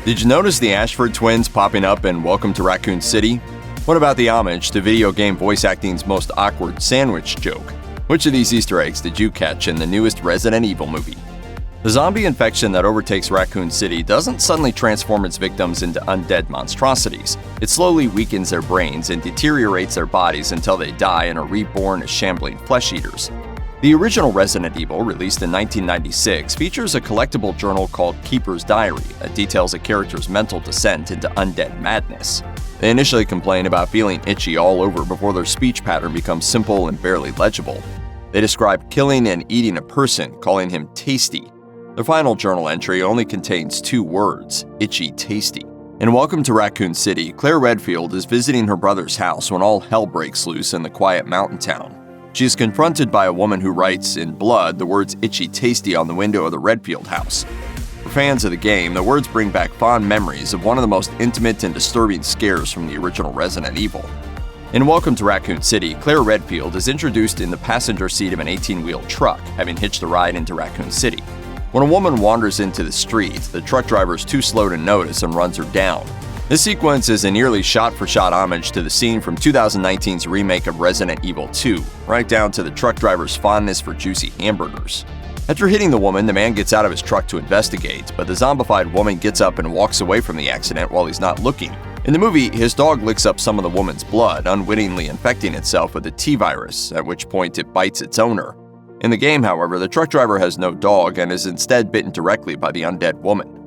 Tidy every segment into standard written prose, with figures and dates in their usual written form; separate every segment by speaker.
Speaker 1: Did you notice the Ashford Twins popping up in Welcome to Raccoon City? What about the homage to video game voice acting's most awkward sandwich joke? Which of these Easter eggs did you catch in the newest Resident Evil movie? The zombie infection that overtakes Raccoon City doesn't suddenly transform its victims into undead monstrosities. It slowly weakens their brains and deteriorates their bodies until they die and are reborn as shambling flesh eaters. The original Resident Evil, released in 1996, features a collectible journal called Keeper's Diary that details a character's mental descent into undead madness. They initially complain about feeling itchy all over before their speech pattern becomes simple and barely legible. They describe killing and eating a person, calling him tasty. Their final journal entry only contains 2 words, itchy tasty. In Welcome to Raccoon City, Claire Redfield is visiting her brother's house when all hell breaks loose in the quiet mountain town. She is confronted by a woman who writes, in blood, the words itchy tasty on the window of the Redfield house. For fans of the game, the words bring back fond memories of one of the most intimate and disturbing scares from the original Resident Evil. In Welcome to Raccoon City, Claire Redfield is introduced in the passenger seat of an 18-wheel truck, having hitched a ride into Raccoon City. When a woman wanders into the street, the truck driver is too slow to notice and runs her down. This sequence is a nearly shot-for-shot homage to the scene from 2019's remake of Resident Evil 2, right down to the truck driver's fondness for juicy hamburgers. After hitting the woman, the man gets out of his truck to investigate, but the zombified woman gets up and walks away from the accident while he's not looking. In the movie, his dog licks up some of the woman's blood, unwittingly infecting itself with the T-virus, at which point it bites its owner. In the game, however, the truck driver has no dog and is instead bitten directly by the undead woman.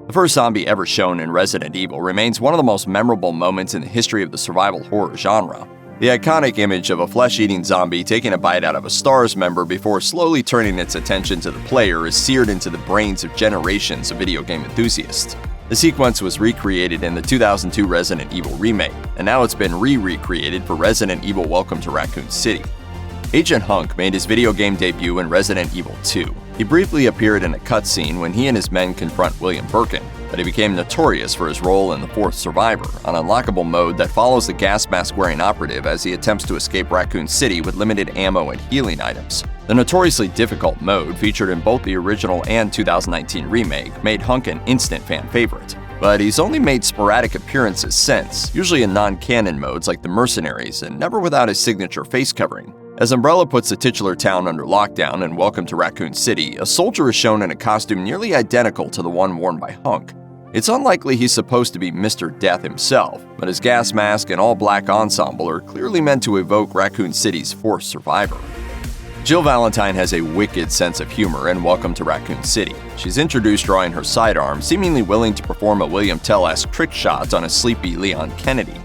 Speaker 1: The first zombie ever shown in Resident Evil remains one of the most memorable moments in the history of the survival horror genre. The iconic image of a flesh-eating zombie taking a bite out of a STARS member before slowly turning its attention to the player is seared into the brains of generations of video game enthusiasts. The sequence was recreated in the 2002 Resident Evil remake, and now it's been recreated for Resident Evil Welcome to Raccoon City. Agent HUNK made his video game debut in Resident Evil 2. He briefly appeared in a cutscene when he and his men confront William Birkin, but he became notorious for his role in The Fourth Survivor, an unlockable mode that follows the gas mask-wearing operative as he attempts to escape Raccoon City with limited ammo and healing items. The notoriously difficult mode, featured in both the original and 2019 remake, made HUNK an instant fan favorite. But he's only made sporadic appearances since, usually in non-canon modes like the Mercenaries, and never without his signature face covering. As Umbrella puts the titular town under lockdown in Welcome to Raccoon City, a soldier is shown in a costume nearly identical to the one worn by HUNK. It's unlikely he's supposed to be Mr. Death himself, but his gas mask and all-black ensemble are clearly meant to evoke Raccoon City's fourth survivor. Jill Valentine has a wicked sense of humor in Welcome to Raccoon City. She's introduced drawing her sidearm, seemingly willing to perform a William Tell-esque trick shot on a sleepy Leon Kennedy.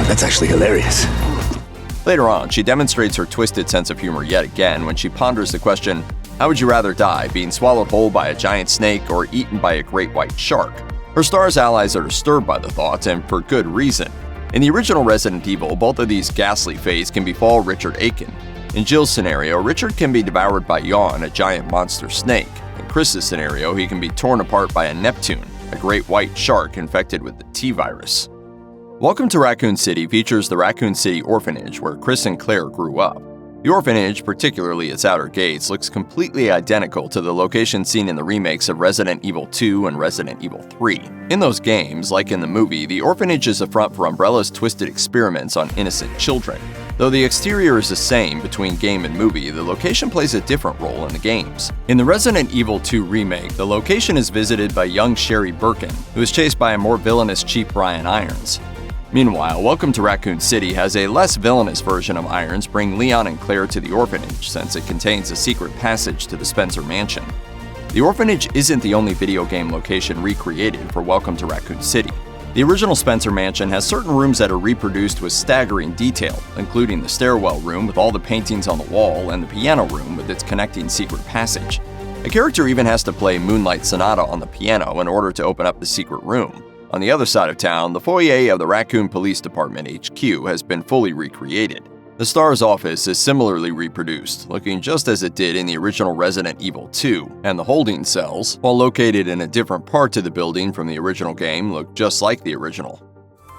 Speaker 2: That's actually hilarious.
Speaker 1: Later on, she demonstrates her twisted sense of humor yet again when she ponders the question, how would you rather die, being swallowed whole by a giant snake or eaten by a great white shark? Her STARS allies are disturbed by the thought, and for good reason. In the original Resident Evil, both of these ghastly fates can befall Richard Aiken. In Jill's scenario, Richard can be devoured by Yawn, a giant monster snake. In Chris's scenario, he can be torn apart by a Neptune, a great white shark infected with the T-virus. Welcome to Raccoon City features the Raccoon City Orphanage, where Chris and Claire grew up. The orphanage, particularly its outer gates, looks completely identical to the location seen in the remakes of Resident Evil 2 and Resident Evil 3. In those games, like in the movie, the orphanage is a front for Umbrella's twisted experiments on innocent children. Though the exterior is the same between game and movie, the location plays a different role in the games. In the Resident Evil 2 remake, the location is visited by young Sherry Birkin, who is chased by a more villainous Chief Brian Irons. Meanwhile, Welcome to Raccoon City has a less villainous version of Irons bring Leon and Claire to the orphanage, since it contains a secret passage to the Spencer Mansion. The orphanage isn't the only video game location recreated for Welcome to Raccoon City. The original Spencer Mansion has certain rooms that are reproduced with staggering detail, including the stairwell room with all the paintings on the wall and the piano room with its connecting secret passage. A character even has to play Moonlight Sonata on the piano in order to open up the secret room. On the other side of town, the foyer of the Raccoon Police Department HQ has been fully recreated. The STARS office is similarly reproduced, looking just as it did in the original Resident Evil 2, and the holding cells, while located in a different part of the building from the original game, look just like the original.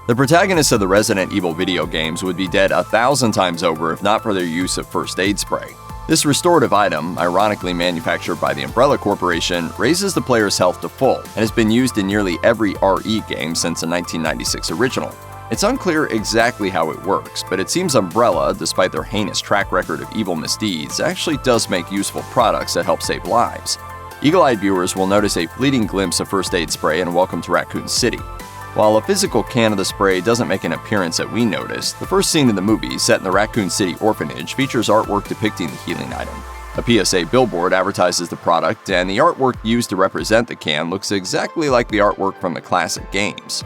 Speaker 1: The protagonists of the Resident Evil video games would be dead 1,000 times over if not for their use of first aid spray. This restorative item, ironically manufactured by the Umbrella Corporation, raises the player's health to full and has been used in nearly every RE game since the 1996 original. It's unclear exactly how it works, but it seems Umbrella, despite their heinous track record of evil misdeeds, actually does make useful products that help save lives. Eagle-eyed viewers will notice a fleeting glimpse of first aid spray in Welcome to Raccoon City. While a physical can of the spray doesn't make an appearance that we notice, the first scene of the movie, set in the Raccoon City Orphanage, features artwork depicting the healing item. A PSA billboard advertises the product, and the artwork used to represent the can looks exactly like the artwork from the classic games.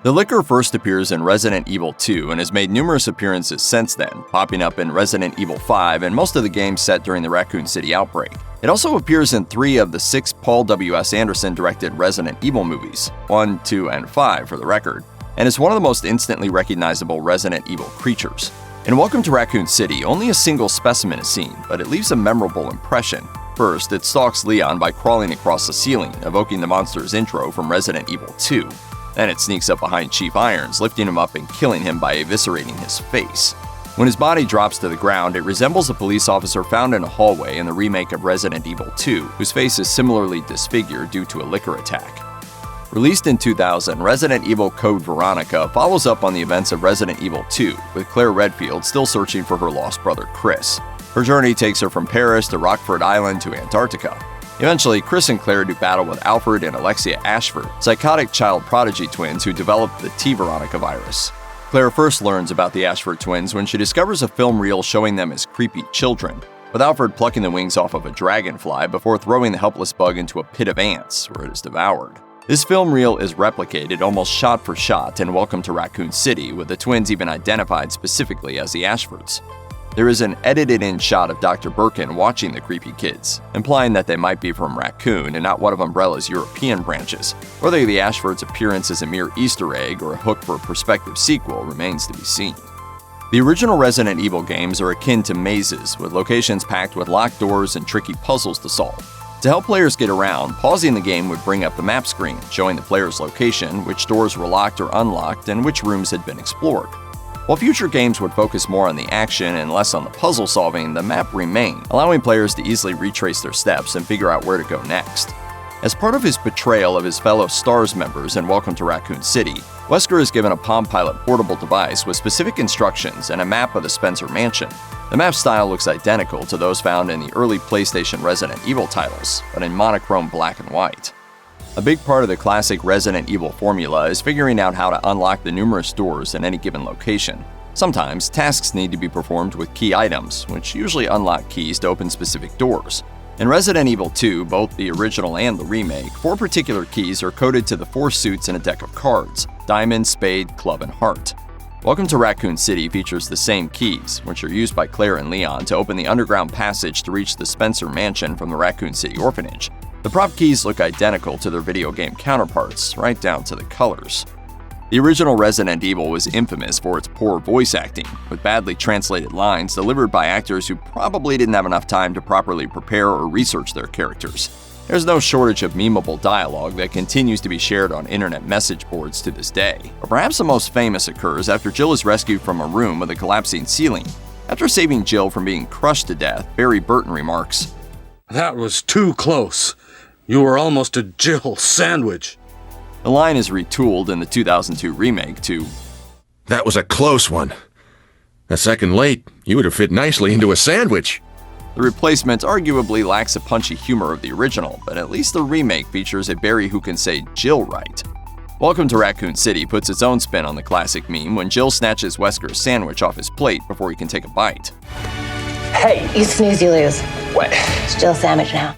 Speaker 1: The liquor first appears in Resident Evil 2 and has made numerous appearances since then, popping up in Resident Evil 5 and most of the games set during the Raccoon City outbreak. It also appears in 3 of the 6 Paul W.S. Anderson-directed Resident Evil movies, 1, 2, and 5 for the record, and is one of the most instantly recognizable Resident Evil creatures. In Welcome to Raccoon City, only a single specimen is seen, but it leaves a memorable impression. First, it stalks Leon by crawling across the ceiling, evoking the monster's intro from Resident Evil 2. Then it sneaks up behind Chief Irons, lifting him up and killing him by eviscerating his face. When his body drops to the ground, it resembles a police officer found in a hallway in the remake of Resident Evil 2, whose face is similarly disfigured due to a liquor attack. Released in 2000, Resident Evil Code Veronica follows up on the events of Resident Evil 2, with Claire Redfield still searching for her lost brother Chris. Her journey takes her from Paris to Rockford Island to Antarctica. Eventually, Chris and Claire do battle with Alfred and Alexia Ashford, psychotic child prodigy twins who developed the T. Veronica virus. Claire first learns about the Ashford Twins when she discovers a film reel showing them as creepy children, with Alfred plucking the wings off of a dragonfly before throwing the helpless bug into a pit of ants, where it is devoured. This film reel is replicated almost shot for shot in Welcome to Raccoon City, with the twins even identified specifically as the Ashfords. There is an edited-in shot of Dr. Birkin watching the creepy kids, implying that they might be from Raccoon and not one of Umbrella's European branches. Whether the Ashfords' appearance is a mere Easter egg or a hook for a prospective sequel remains to be seen. The original Resident Evil games are akin to mazes, with locations packed with locked doors and tricky puzzles to solve. To help players get around, pausing the game would bring up the map screen, showing the player's location, which doors were locked or unlocked, and which rooms had been explored. While future games would focus more on the action and less on the puzzle solving, the map remained, allowing players to easily retrace their steps and figure out where to go next. As part of his betrayal of his fellow STARS members in Welcome to Raccoon City, Wesker is given a Palm Pilot portable device with specific instructions and a map of the Spencer Mansion. The map style looks identical to those found in the early PlayStation Resident Evil titles, but in monochrome black and white. A big part of the classic Resident Evil formula is figuring out how to unlock the numerous doors in any given location. Sometimes, tasks need to be performed with key items, which usually unlock keys to open specific doors. In Resident Evil 2, both the original and the remake, 4 particular keys are coded to the 4 suits in a deck of cards: Diamond, Spade, Club, and Heart. Welcome to Raccoon City features the same keys, which are used by Claire and Leon to open the underground passage to reach the Spencer Mansion from the Raccoon City Orphanage. The prop keys look identical to their video game counterparts, right down to the colors. The original Resident Evil was infamous for its poor voice acting, with badly translated lines delivered by actors who probably didn't have enough time to properly prepare or research their characters. There's no shortage of memeable dialogue that continues to be shared on internet message boards to this day, but perhaps the most famous occurs after Jill is rescued from a room with a collapsing ceiling. After saving Jill from being crushed to death, Barry Burton remarks,
Speaker 3: "That was too close. You were almost a Jill sandwich."
Speaker 1: The line is retooled in the 2002 remake to,
Speaker 4: "That was a close one. A second late, you would have fit nicely into a sandwich."
Speaker 1: The replacement arguably lacks the punchy humor of the original, but at least the remake features a Barry who can say Jill right. Welcome to Raccoon City puts its own spin on the classic meme when Jill snatches Wesker's sandwich off his plate before he can take a bite.
Speaker 5: Hey, you snooze, you lose.
Speaker 2: What?
Speaker 5: It's Jill's sandwich now.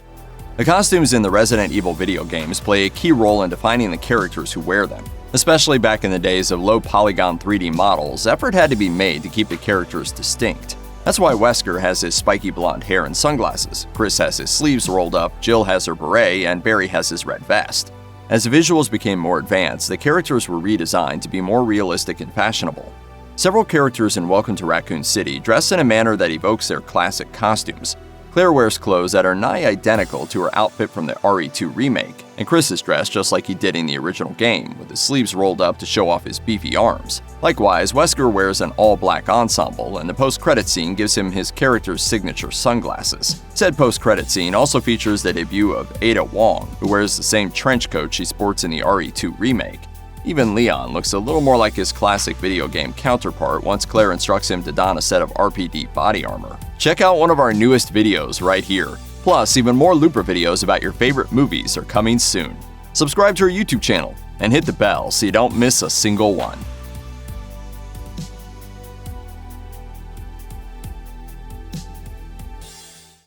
Speaker 1: The costumes in the Resident Evil video games play a key role in defining the characters who wear them. Especially back in the days of low-polygon 3D models, effort had to be made to keep the characters distinct. That's why Wesker has his spiky blonde hair and sunglasses, Chris has his sleeves rolled up, Jill has her beret, and Barry has his red vest. As the visuals became more advanced, the characters were redesigned to be more realistic and fashionable. Several characters in Welcome to Raccoon City dress in a manner that evokes their classic costumes. Claire wears clothes that are nigh identical to her outfit from the RE2 remake, and Chris is dressed just like he did in the original game, with his sleeves rolled up to show off his beefy arms. Likewise, Wesker wears an all-black ensemble, and the post-credit scene gives him his character's signature sunglasses. Said post-credit scene also features the debut of Ada Wong, who wears the same trench coat she sports in the RE2 remake. Even Leon looks a little more like his classic video game counterpart once Claire instructs him to don a set of RPD body armor. Check out one of our newest videos right here. Plus, even more Looper videos about your favorite movies are coming soon. Subscribe to our YouTube channel and hit the bell so you don't miss a single one.